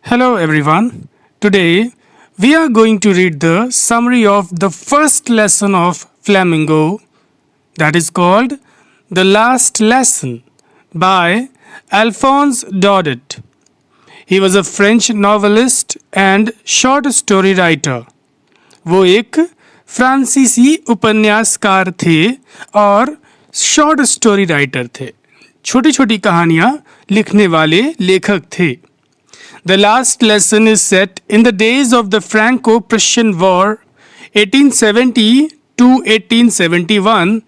Hello everyone. Today we are going to read the summary of the first lesson of Flamingo, that is called The Last Lesson by Alphonse Daudet. He was a French novelist and short story writer. वो एक फ्रांसीसी उपन्यासकार थे और short story writer थे. छोटी छोटी कहानियाँ लिखने वाले लेखक थे. The last lesson is set in the days of the Franco-Prussian War 1870 to 1871,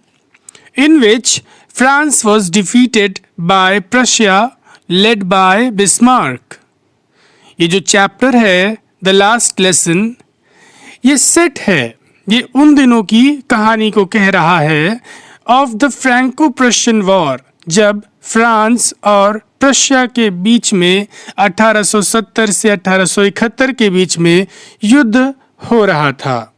in which France was defeated by Prussia led by Bismarck. ये जो चैप्टर है द लास्ट लेसन, ये सेट है, ये उन दिनों की कहानी को कह रहा है of the Franco Prussian war, जब फ्रांस और प्रशिया के बीच में 1870 से 1871 के बीच में युद्ध हो रहा था.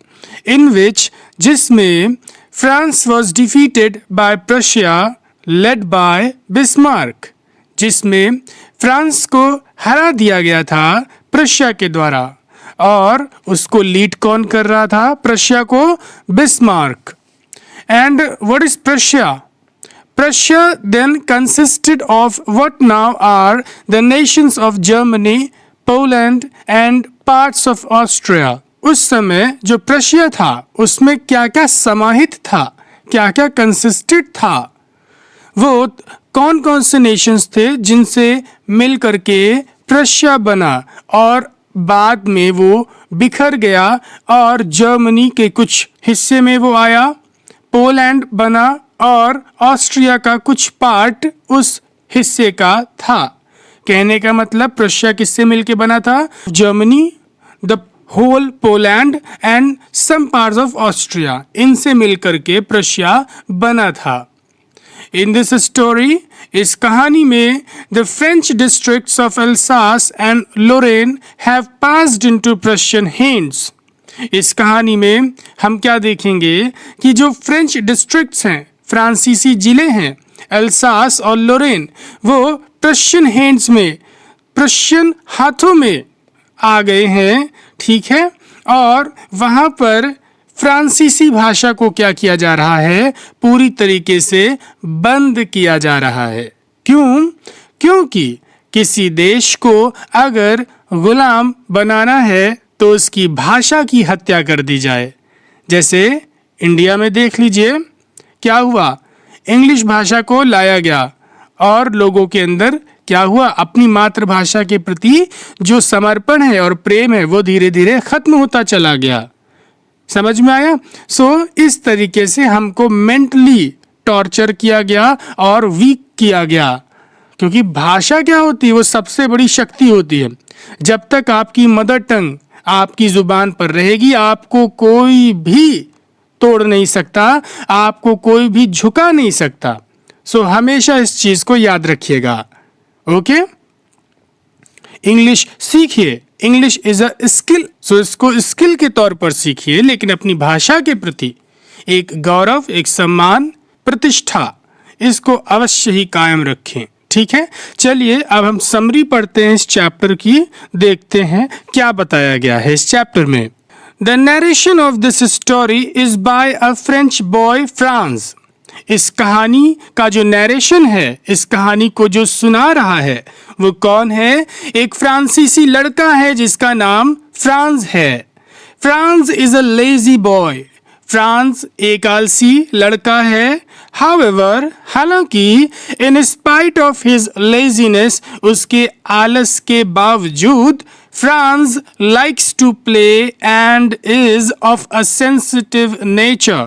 इन विच, जिसमें France was defeated by Prussia led by Bismarck, जिसमें फ्रांस को हरा दिया गया था प्रशिया के द्वारा, और उसको लीड कौन कर रहा था? प्रशिया को, Bismarck. And what is Prussia? Prussia then consisted of what now are the nations of Germany, Poland and parts of Austria. उस समय जो प्रशिया था उसमें क्या क्या समाहित था, क्या क्या कंसिस्टेड था, वो कौन कौन से नेशंस थे जिनसे मिल करके प्रशिया बना और बाद में वो बिखर गया और जर्मनी के कुछ हिस्से में वो आया, पोलैंड बना और ऑस्ट्रिया का कुछ पार्ट उस हिस्से का था. कहने का मतलब प्रशिया किससे मिलके बना था? Germany, the whole Poland and some parts of Austria, इनसे मिलकर के प्रशिया बना था. इन दिस स्टोरी, इस कहानी में, the French districts of Alsace and Lorraine have passed into Prussian hands. इस कहानी में हम क्या देखेंगे कि जो फ्रेंच डिस्ट्रिक्ट्स हैं, फ्रांसीसी जिले हैं, एल्सास और लोरेन, वो प्रशियन हैंड्स में, प्रशियन हाथों में आ गए हैं. ठीक है, और वहाँ पर फ्रांसीसी भाषा को क्या किया जा रहा है? पूरी तरीके से बंद किया जा रहा है. क्यों? क्योंकि किसी देश को अगर गुलाम बनाना है तो उसकी भाषा की हत्या कर दी जाए. जैसे इंडिया में देख लीजिए क्या हुआ, इंग्लिश भाषा को लाया गया और लोगों के अंदर क्या हुआ, अपनी मातृभाषा के प्रति जो समर्पण है और प्रेम है वो धीरे धीरे खत्म होता चला गया. समझ में आया? इस तरीके से हमको मेंटली टॉर्चर किया गया और वीक किया गया. क्योंकि भाषा क्या होती है? वो सबसे बड़ी शक्ति होती है. जब तक आपकी मदर टंग आपकी जुबान पर रहेगी, आपको कोई भी तोड़ नहीं सकता, आपको कोई भी झुका नहीं सकता. हमेशा इस चीज को याद रखिएगा. ओके, इंग्लिश सीखिए, इंग्लिश इज अ स्किल. इसको स्किल के तौर पर सीखिए, लेकिन अपनी भाषा के प्रति एक गौरव, एक सम्मान, प्रतिष्ठा, इसको अवश्य ही कायम रखें. ठीक है, चलिए अब हम समरी पढ़ते हैं इस चैप्टर की, देखते हैं क्या बताया गया है इस चैप्टर में. The narration of this story is by a French boy, France. इस कहानी का जो नरेशन है, इस कहानी को जो सुना रहा है, वो कौन है? एक फ्रांसीसी लड़का है जिसका नाम फ्रांस है. France is a lazy boy. France एक आलसी लड़का है. However, हालांकि in spite of his laziness, उसके आलस के बावजूद, France likes to play and is of a sensitive nature.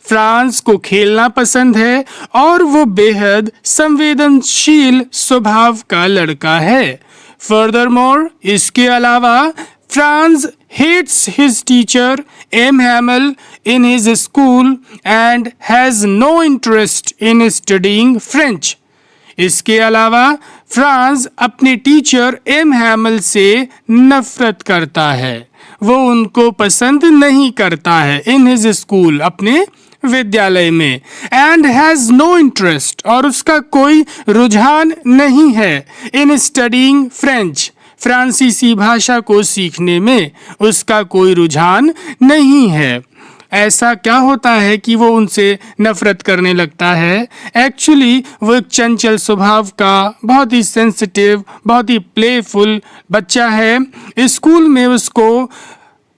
France को खेलना पसंद है और वो बेहद संवेदनशील स्वभाव का लड़का है. Furthermore, इसके अलावा France hates his teacher M. Hamel in his school and has no interest in studying French. इसके अलावा फ्रांस अपने टीचर एम हैमल से नफरत करता है, वो उनको पसंद नहीं करता है. इन हिज स्कूल, अपने विद्यालय में. एंड हैज़ नो इंटरेस्ट, और उसका कोई रुझान नहीं है. इन स्टडीइंग फ्रेंच, फ्रांसीसी भाषा को सीखने में उसका कोई रुझान नहीं है। ऐसा क्या होता है कि वो उनसे नफरत करने लगता है? एक्चुअली वो एक चंचल स्वभाव का, बहुत ही सेंसिटिव, बहुत ही प्लेफुल बच्चा है। स्कूल में उसको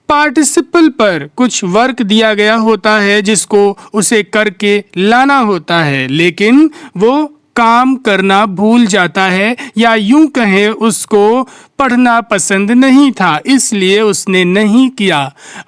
पार्टिसिपल पर कुछ वर्क दिया गया होता है जिसको उसे करके लाना होता है, लेकिन वो काम करना भूल जाता है, या यूं कहें उसको पढ़ना पसंद नहीं था, इसलिए उसने नहीं किया।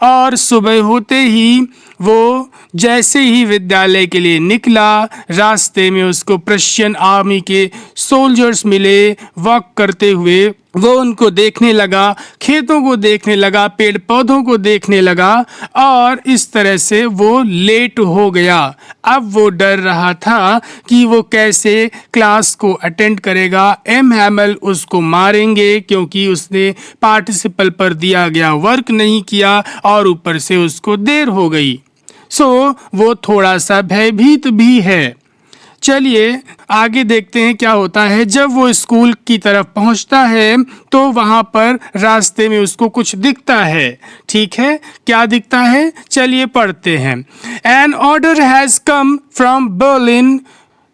और सुबह होते ही वो जैसे ही विद्यालय के लिए निकला, रास्ते में उसको प्रशियन आर्मी के सोल्जर्स मिले वॉक करते हुए। वो उनको देखने लगा, खेतों को देखने लगा, पेड़ पौधों को देखने लगा, और इस तरह से वो लेट हो गया। अब वो डर रहा था कि वो कैसे क्लास को अटेंड करेगा। एम हैमल उसको मारेंगे क्योंकि उसने पार्टिसिपल पर दिया गया वर्क नहीं किया और ऊपर से उसको देर हो गई। वो थोड़ा सा भयभीत भी है। चलिए आगे देखते हैं क्या होता है। जब वो स्कूल की तरफ पहुंचता है तो वहां पर रास्ते में उसको कुछ दिखता है। ठीक है, क्या दिखता है? चलिए पढ़ते हैं। An order has come from Berlin.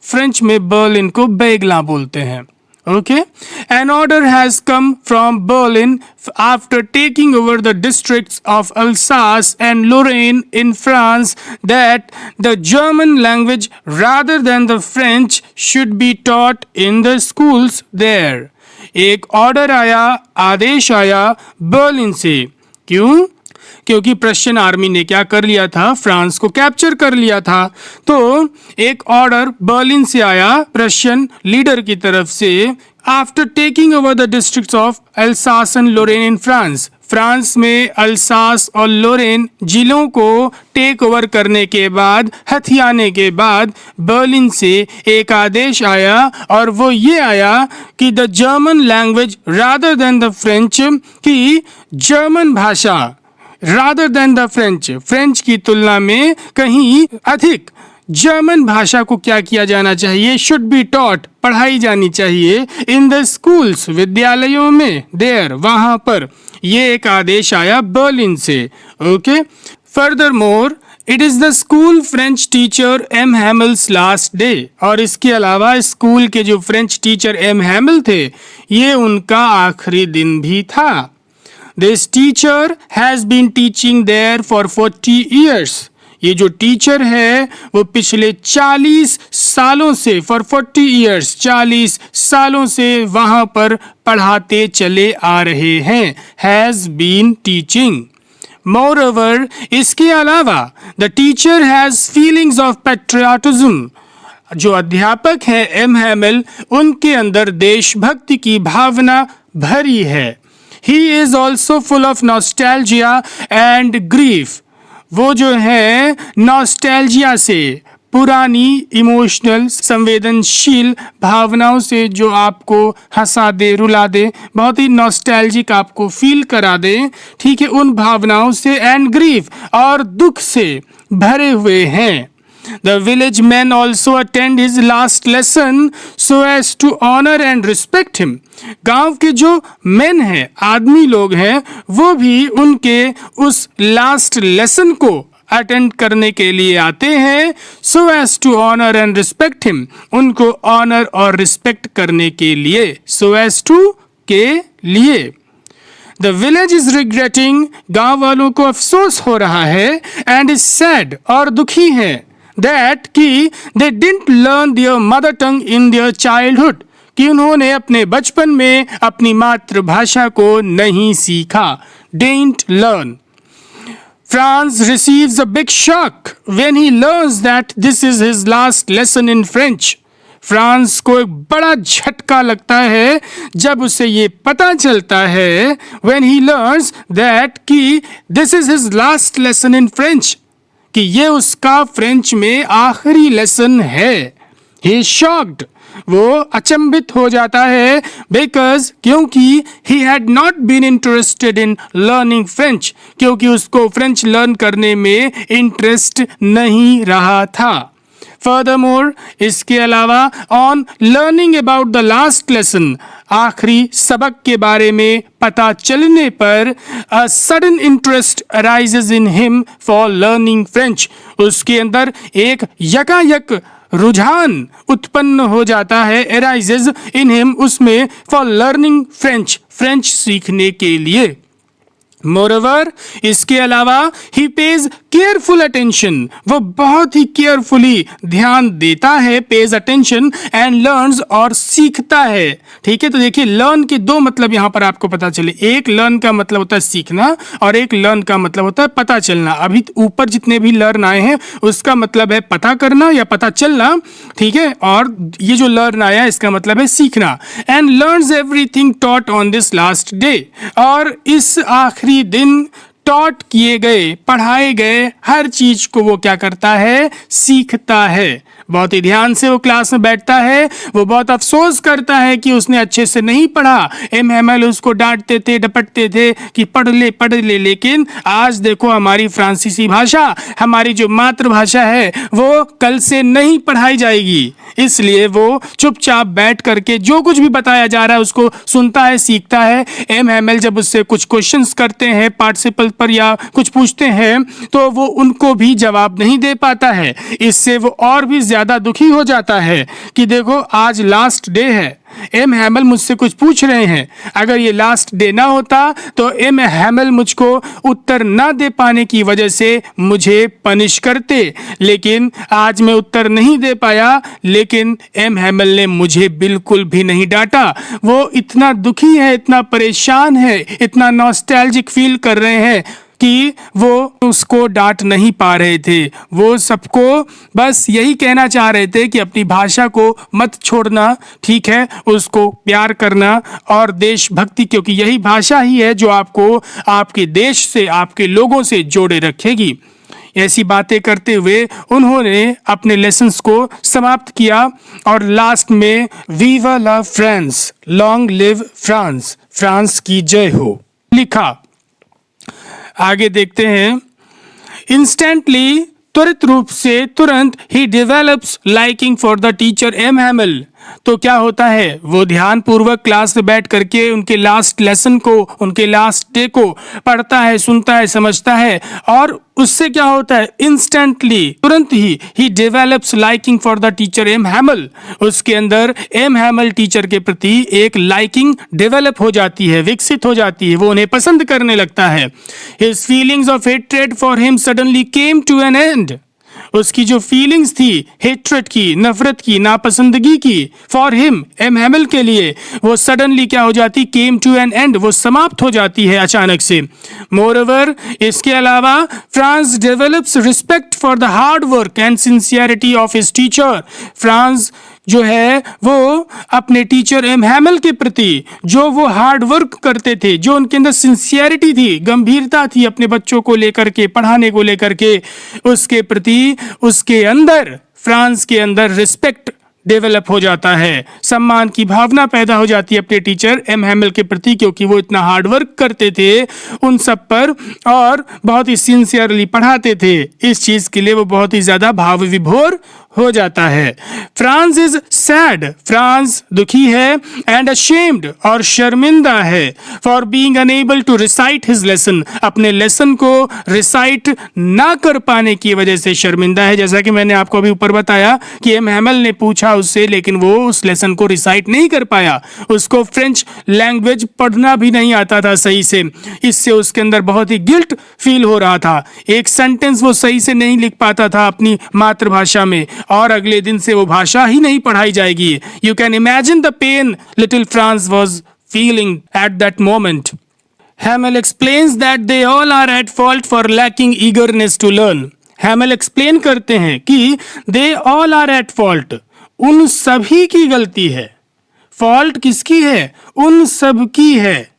French में बर्लिन को बेगला बोलते हैं। Okay, an order has come from Berlin after taking over the districts of Alsace and Lorraine in France that the German language rather than the French should be taught in the schools there. एक order आया, आदेश आया Berlin से। क्यों? क्योंकि Prussian army ने क्या कर लिया था? फ्रांस को कैप्चर कर लिया था। तो एक ऑर्डर बर्लिन से आया प्रशियन लीडर की तरफ से, after taking over the districts of Alsace and Lorraine in France. France में अल्सास और लोरेन जिलों को टेक ओवर करने के बाद, हथियाने के बाद बर्लिन से एक आदेश आया, और वो ये आया कि the German language rather than the French, की जर्मन भाषा rather than the French, French की तुलना में कहीं अधिक जर्मन भाषा को क्या किया जाना चाहिए? शुड बी टॉट, पढ़ाई जानी चाहिए, इन द स्कूल्स, विद्यालयों में, देयर, वहां पर। ये एक आदेश आया बर्लिन से। Okay, furthermore it is the school French teacher M Hamel's last day. और इसके अलावा स्कूल के जो फ्रेंच टीचर एम हैमल थे, ये उनका आखिरी दिन भी था। This teacher has been teaching there for 40 years. ये जो टीचर है वो पिछले 40 सालों से, for 40 years, 40 सालों से वहां पर पढ़ाते चले आ रहे हैं। Has been teaching. Moreover, इसके अलावा the teacher has feelings of patriotism. जो अध्यापक है एम हैमल, उनके अंदर देशभक्ति की भावना भरी है। He is also full of nostalgia and grief. वो जो है नॉस्टैल्जिया से, पुरानी इमोशनल, संवेदनशील भावनाओं से, जो आपको हंसा दे, रुला दे, बहुत ही नॉस्टैल्जिक आपको फील करा दे, ठीक है, उन भावनाओं से, एंड ग्रीफ, और दुख से भरे हुए हैं। The village men also attend his last lesson so as to honor and respect him. गांव के जो men हैं, आदमी लोग हैं, वो भी उनके उस लास्ट लेसन को अटेंड करने के लिए आते हैं, so as to honor and respect him, उनको ऑनर और रिस्पेक्ट करने के लिए, so as to के लिए। The village is regretting, गांव वालों को अफसोस हो रहा है, and is sad, और दुखी है, that कि they didn't learn their mother tongue in their childhood, कि उन्होंने अपने बचपन में अपनी मातृभाषा को नहीं सीखा, didn't learn. France receives a big shock when he learns that this is his last lesson in French. France को एक बड़ा झटका लगता है जब उसे ये पता चलता है, when he learns that कि this is his last lesson in French, कि ये उसका फ्रेंच में आखिरी लेसन है। He is shocked, वो अचंभित हो जाता है, because क्योंकि he had not been interested in learning French, क्योंकि उसको फ्रेंच लर्न करने में इंटरेस्ट नहीं रहा था। Furthermore, इसके अलावा, on learning about the last lesson, आखिरी सबक के बारे में पता चलने पर a sudden interest arises in him for learning French, उसके अंदर एक यकायक रुझान उत्पन्न हो जाता है, अराइजेज इन हिम, उसमें, फॉर लर्निंग फ्रेंच, फ्रेंच सीखने के लिए। मोरओवर, इसके अलावा ही पेज केयरफुल अटेंशन, वो बहुत ही केयरफुली ध्यान देता है, पेज अटेंशन, एंड लर्न्स, और सीखता है। ठीक है, तो देखिए लर्न के दो मतलब यहाँ पर आपको पता चले, एक लर्न का मतलब होता है सीखना और एक लर्न का मतलब होता है पता चलना। अभी ऊपर जितने भी लर्न आए हैं उसका मतलब है पता करना या पता चलना, ठीक है, और ये जो लर्न आया इसका मतलब है सीखना। And learns everything taught on this last day, और इस आखिरी दिन टॉट किए गए, पढ़ाए गए हर चीज को वो क्या करता है, सीखता है। बहुत ही ध्यान से वो क्लास में बैठता है, वो बहुत अफसोस करता है कि उसने अच्छे से नहीं पढ़ा। एम हैमेल उसको डांटते थे, डपटते थे कि पढ़ ले, लेकिन आज देखो हमारी फ्रांसीसी भाषा, हमारी जो मातृभाषा है, वो कल से नहीं पढ़ाई जाएगी, इसलिए वो चुपचाप बैठ करके जो कुछ भी बताया जा रहा है उसको सुनता है, सीखता है। एम हैमेल जब उससे कुछ क्वेश्चंस करते हैं पार्टिसिपल पर या कुछ पूछते हैं तो वो उनको भी जवाब नहीं दे पाता है, इससे वो और भी ज्यादा दुखी हो जाता है कि देखो आज लास्ट डे है, एम हैमेल मुझसे कुछ पूछ रहे हैं, अगर ये लास्ट डे ना होता तो एम हैमेल मुझको उत्तर ना दे पाने की वजह से मुझे पनिश करते, लेकिन आज मैं उत्तर नहीं दे पाया, लेकिन एम हैमेल ने मुझे बिल्कुल भी नहीं डांटा। वो इतना दुखी है, इतना परेशान है, इतना नॉस्टैल्जिक फील कर रहे हैं कि वो उसको डांट नहीं पा रहे थे। वो सबको बस यही कहना चाह रहे थे कि अपनी भाषा को मत छोड़ना, ठीक है, उसको प्यार करना और देशभक्ति, क्योंकि यही भाषा ही है जो आपको आपके देश से, आपके लोगों से जोड़े रखेगी। ऐसी बातें करते हुए उन्होंने अपने लेसन्स को समाप्त किया और लास्ट में viva la France, long live France, France की जय हो, लिखा। आगे देखते हैं। इंस्टेंटली, त्वरित रूप से, तुरंत, ही develops liking for the teacher M Hamel, तो क्या होता है, वो ध्यान पूर्वक क्लास में बैठ करके उनके लास्ट लेसन को, उनके लास्ट डे को पढ़ता है, सुनता है, समझता है, और उससे क्या होता है, इंस्टेंटली, तुरंत ही develops liking for the teacher M Hamel, उसके अंदर एम हैमेल टीचर के प्रति एक लाइकिंग डेवलप हो जाती है, विकसित हो जाती है, वो उन्हें पसंद करने लगता है। His feelings of hatred for him suddenly came to an end, उसकी जो फीलिंग्स थी हेट्रेड की, नफरत की, नापसंदगी की, फॉर हिम, एम हैमेल के लिए, वो सडनली क्या हो जाती, केम टू एन एंड, वो समाप्त हो जाती है अचानक से। मोरओवर, इसके अलावा France develops respect for the hard work and sincerity of his teacher, France जो है वो अपने टीचर एम हैमेल के प्रति, जो वो हार्ड वर्क करते थे, जो उनके अंदर सिंसियरिटी थी, गंभीरता थी अपने बच्चों को लेकर के, पढ़ाने को लेकर के, उसके प्रति उसके अंदर, फ्रांस के अंदर रिस्पेक्ट डेवलप हो जाता है, सम्मान की भावना पैदा हो जाती है अपने टीचर एम हैमेल के प्रति, क्योंकि वो इतना हार्ड वर्क करते थे उन सब पर और बहुत ही सिंसियरली पढ़ाते थे। इस चीज के लिए वो बहुत ही ज्यादा भाव विभोर हो जाता है। फ्रांस इज सैड, फ्रांस दुखी है, एंड अशेम्ड, और शर्मिंदा है, for being unable to recite his lesson, अपने लेसन को रिसाइट ना कर पाने की वजह से शर्मिंदा है। जैसा कि मैंने आपको अभी ऊपर बताया कि एम हैमेल ने पूछा उससे, लेकिन वो उस लेसन को रिसाइट नहीं कर पाया, उसको फ्रेंच लैंग्वेज पढ़ना भी नहीं आता था सही से, इससे उसके अंदर बहुत ही गिल्ट फील हो रहा था, एक सेंटेंस वो सही से नहीं लिख पाता था अपनी मातृभाषा में, और अगले दिन से वो भाषा ही नहीं पढ़ाई जाएगी। You can imagine the pain little France was feeling at that moment. Hamel explains that they all are at fault for lacking eagerness to learn. Hamel explain करते हैं कि they all are at fault, उन सभी की गलती है। Fault किसकी है? उन सब की है।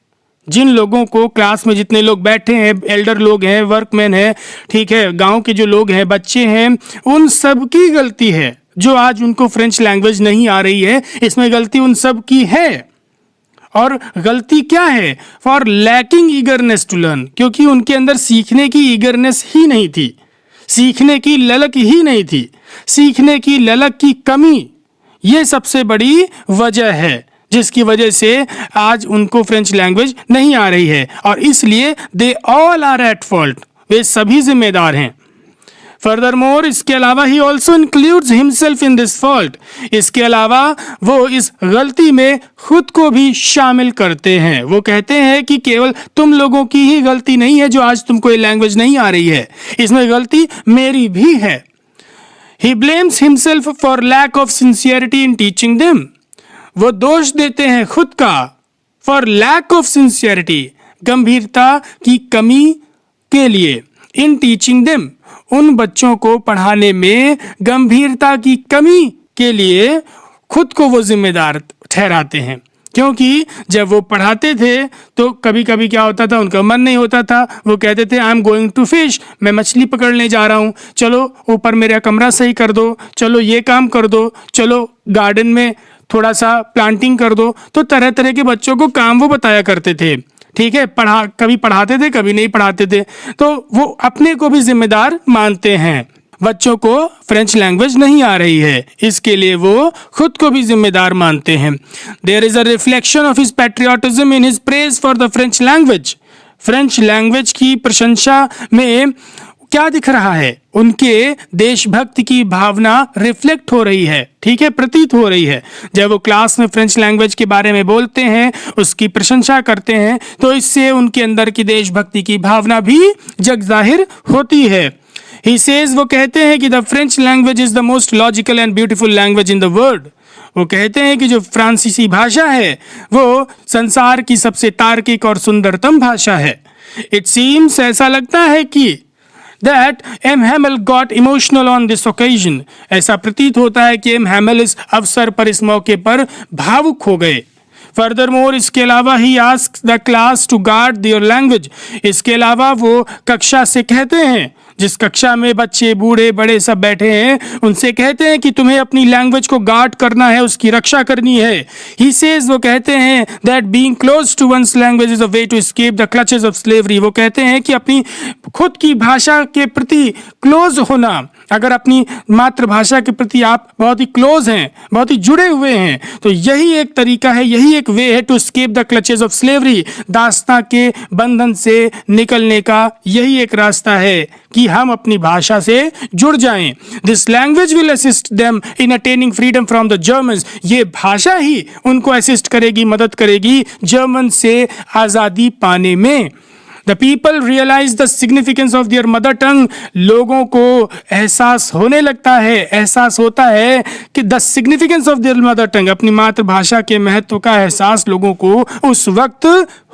जिन लोगों को क्लास में जितने लोग बैठे हैं, एल्डर लोग हैं, वर्कमैन हैं, ठीक है, गांव के जो लोग हैं, बच्चे हैं, उन सब की गलती है जो आज उनको फ्रेंच लैंग्वेज नहीं आ रही है। इसमें गलती उन सब की है। और गलती क्या है? For lacking eagerness to learn, क्योंकि उनके अंदर सीखने की ईगरनेस ही नहीं थी, सीखने की ललक ही नहीं थी, सीखने की ललक की कमी, ये सबसे बड़ी वजह है जिसकी वजह से आज उनको फ्रेंच लैंग्वेज नहीं आ रही है, और इसलिए they all are at fault, वे सभी जिम्मेदार हैं। फर्दरमोर, इसके अलावा he also includes himself in this fault, इसके अलावा वो इस गलती में खुद को भी शामिल करते हैं। वो कहते हैं कि केवल तुम लोगों की ही गलती नहीं है जो आज तुमको ये लैंग्वेज नहीं आ रही है, इसमें गलती मेरी भी है। He blames himself for lack of sincerity in teaching them. वो दोष देते हैं खुद का for lack of sincerity, गंभीरता की कमी के लिए, in teaching them, उन बच्चों को पढ़ाने में गंभीरता की कमी के लिए खुद को वो जिम्मेदार ठहराते हैं। क्योंकि जब वो पढ़ाते थे तो कभी कभी क्या होता था, उनका मन नहीं होता था, वो कहते थे I am going to fish, मैं मछली पकड़ने जा रहा हूँ, चलो ऊपर मेरा कमरा सही कर दो, चलो ये काम कर दो, चलो गार्डन में थोड़ा सा प्लांटिंग कर दो। तो तरह तरह के बच्चों को काम वो बताया करते थे, ठीक है। कभी पढ़ाते थे, कभी नहीं पढ़ाते थे, तो वो अपने को भी जिम्मेदार मानते हैं। बच्चों को फ्रेंच लैंग्वेज नहीं आ रही है, इसके लिए वो खुद को भी जिम्मेदार मानते हैं। There is a reflection of his patriotism in his praise for the French language. French language की प्रशंसा में क्या दिख रहा है, उनके देशभक्ति की भावना रिफ्लेक्ट हो रही है, ठीक है, प्रतीत हो रही है। जब वो क्लास में फ्रेंच लैंग्वेज के बारे में बोलते हैं, उसकी प्रशंसा करते हैं, तो इससे उनके अंदर की देशभक्ति की भावना भी जग जाहिर होती है। He says, वो कहते हैं कि the French language is the most logical and beautiful language in the world. वो कहते हैं कि जो फ्रांसीसी भाषा है वो संसार की सबसे तार्किक और सुंदरतम भाषा है। It seems, ऐसा लगता है कि that M. Hamel got emotional on this occasion. ऐसा प्रतीत होता है कि M. Hamel इस अवसर पर, इस मौके पर भावुक हो गए। Furthermore, इसके अलावा ही asks the class to guard their language. इसके अलावा वो कक्षा से कहते हैं, जिस कक्षा में बच्चे बूढ़े बड़े सब बैठे हैं, उनसे कहते हैं कि तुम्हें अपनी लैंग्वेज को गार्ड करना है, उसकी रक्षा करनी है। He says, वो कहते हैं that being close to one's language is a way to escape the clutches of slavery. वो कहते हैं कि अपनी खुद की भाषा के प्रति क्लोज होना, अगर अपनी मातृभाषा के प्रति आप बहुत ही क्लोज हैं, बहुत ही जुड़े हुए हैं, तो यही एक तरीका है, यही एक वे है to escape the clutches of slavery, दास्तां के बंधन से निकलने का यही एक रास्ता है कि हम अपनी भाषा से जुड़ जाएं। This language will assist them in attaining freedom from the Germans. ये भाषा ही उनको असिस्ट करेगी, मदद करेगी जर्मन से आज़ादी पाने में। The people realize the significance of their mother tongue. लोगों को एहसास होने लगता है, एहसास होता है कि the significance of their mother tongue, अपनी मातृभाषा के महत्व का एहसास लोगों को उस वक्त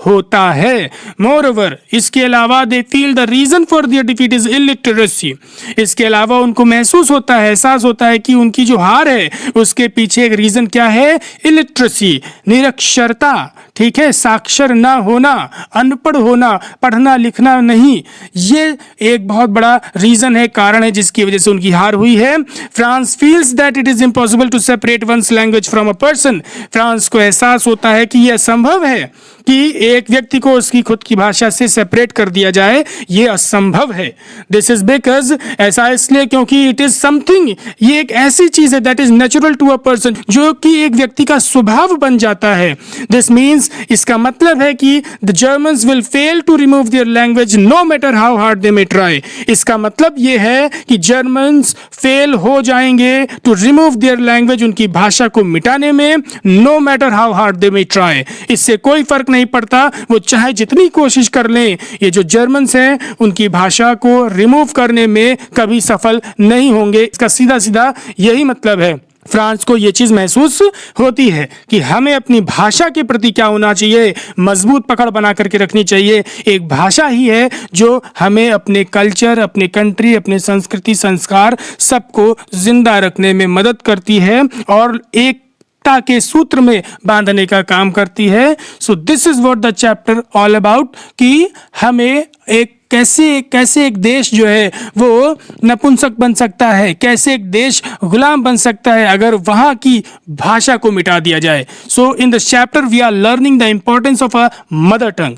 होता है। Moreover, इसके अलावा they feel the reason for their defeat is illiteracy. इसके अलावा उनको महसूस होता है, एहसास होता है कि उनकी जो हार है उसके पीछे एक रीजन क्या है, illiteracy, निरक्षरता, ठीक है, साक्षर ना होना, अनपढ़ होना, पढ़ना लिखना नहीं, ये एक बहुत बड़ा रीजन है, कारण है जिसकी वजह से उनकी हार हुई है। France feels that it is impossible to separate one's language from a person. France को एहसास होता है कि यह असंभव है कि एक व्यक्ति को उसकी खुद की भाषा से सेपरेट कर दिया जाए, ये असंभव है। दिस इज बिकॉज, ऐसा इसलिए क्योंकि इट इज समथिंग, ये एक ऐसी चीज है that is natural to a person, जो कि एक व्यक्ति का स्वभाव बन जाता है। दिस मीन्स, इसका मतलब है कि the Germans will fail to remove their language no matter how hard they may try. इसका मतलब ये है कि जर्मन्स फेल हो जाएंगे टू रिमूव देयर लैंग्वेज, उनकी भाषा को मिटाने में, no matter how hard they may try. इससे कोई फर्क नहीं पड़ता, वो चाहे जितनी कोशिश कर लें, ये जो जर्मन्स हैं उनकी भाषा को रिमूव करने में कभी सफल नहीं होंगे। इसका सीधा सीधा यही मतलब है। फ्रांस को ये चीज महसूस होती है कि हमें अपनी भाषा के प्रति क्या होना चाहिए, मजबूत पकड़ बना करके रखनी चाहिए। एक भाषा ही है जो हमें अपने कल्चर, अपने कंट्री, अपने संस्कृति, संस्कार सबको जिंदा रखने में मदद करती है और एक के सूत्र में बांधने का काम करती है। So this is what the chapter all about, कि हमें एक कैसे एक देश जो है वो नपुंसक बन सकता है, कैसे एक देश गुलाम बन सकता है अगर वहां की भाषा को मिटा दिया जाए। So in this chapter we are learning the importance of a mother tongue.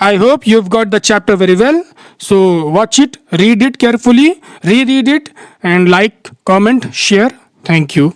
I hope you've got the chapter very well. So watch it, read it carefully, reread it, and like, comment, share. Thank you.